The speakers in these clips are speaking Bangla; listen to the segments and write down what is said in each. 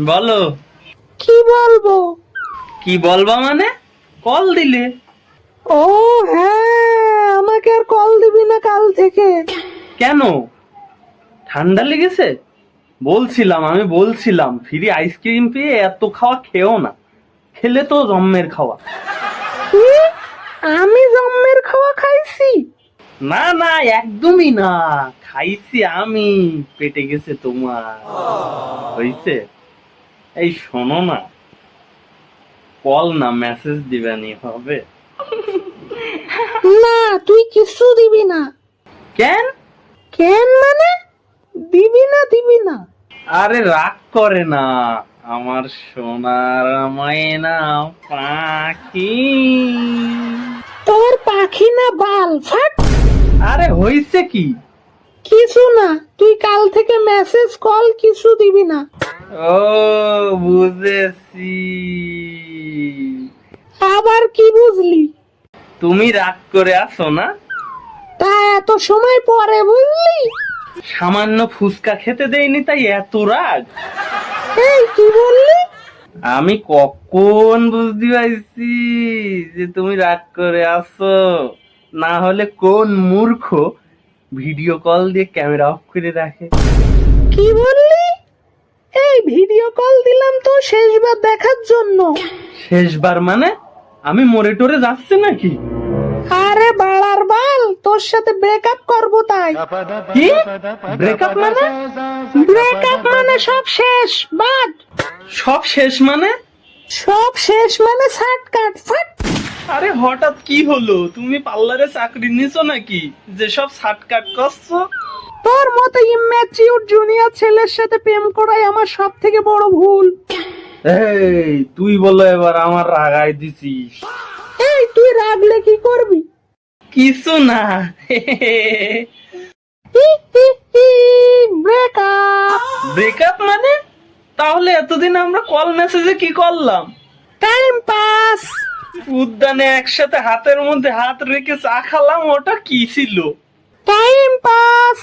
বলো। কি বলবো? কি বলবা মানে? কল দিলে? ও হ্যাঁ, আমাকে আর কল দিবি না কাল থেকে। কেন? ঠান্ডা লেগেছে? আমি বলছিলাম ফ্রি আইসক্রিম পেয়ে এত খাওয়া খেও না, খেলে তো জম্মের খাওয়া। কি? আমি জম্মের খাওয়া খাইছি? না না, একদমই না, খাইছি আমি, পেটে গেছে তোমার। হইছে? এই শোনো না, কল না মেসেজ দিবানি হবে? না, তুই কিছু দিবি না। কেন? কেন মানে? দিবি না। আরে রাগ করে না, আমার সোনার ময়না পাখি। তোর পাখি না বাল ফাট। আরে হইছে কি? কিছু না, তুই কাল থেকে মেসেজ কল কিছু দিবি না। ও বুঝেছি। আবার কি বুঝলি? তুমি রাগ করে আছো না? তা এত সময় পরে বুঝলি? সামান্য ফুচকা খেতে দেয়নি তাই এত রাগ? এই কি বললি? আমি কখন বুঝতে পারছি যে তুমি রাগ করে আছো? না হলে কোন মূর্খ ভিডিও কল দিয়ে ক্যামেরা অফ করে রাখে? কি বললি? এই ভিডিও কল দিলাম তো শেষবার দেখার জন্য। শেষবার মানে? আমি মরে টরে যাচ্ছি নাকি? আরে বাড়ার বাল, তোর সাথে ব্রেকআপ করবো তাই। কি? ব্রেকআপ মানে? ব্রেকআপ মানে সব শেষ বাদ। সব শেষ মানে? সব শেষ মানে শার্ট কাট ফাট। আরে হঠাৎ কি হলো? তুমি পার্লারে চাকরি নিছো নাকি যে সব শার্টকাট করছো? তোর মতো ইম্যাচিউর জুনিয়র ছেলের সাথে প্রেম করাই আমার সব থেকে বড় ভুল। এই তুই বলো এবার আমার রাগাই দিছিস। এই তুই রাগলে কি করবি? কিছু না। ব্রেকআপ। ব্রেকআপ মানে? তাহলে এতদিন আমরা কল মেসেজে কি করলাম? Time pass. উদ্যানে একসাথে হাতের মধ্যে হাত রেখে চা খালাম, ওটা কি ছিল? Time pass.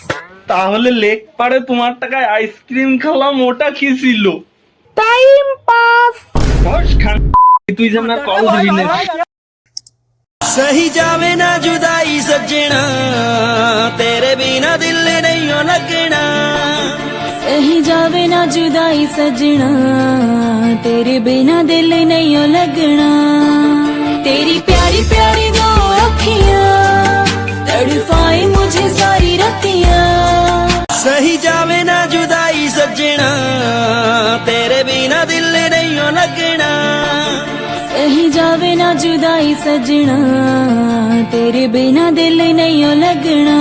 তাহলে লেক পাড়ে তোমার টাকায় আইসক্রিম খেলাম, ওটা কি ছিল? Time pass. তুই যেন আর কল দিবি না। सही जावे ना जुदाई सजना, तेरे बिना दिल नहीं हो लगना। सही जावे ना जुदाई सजना, तेरे बिना दिल नहीं हो लगना। तेरी प्यारी प्यारी दो अखियां तड़पाए मुझे सारी रतियां। सही जावे ना जुदाई सजना, तेरे बिना दिल नहीं हो लगना। सही जावे ना जुदाई सजना, तेरे बिना दिल नहीं हो लगना।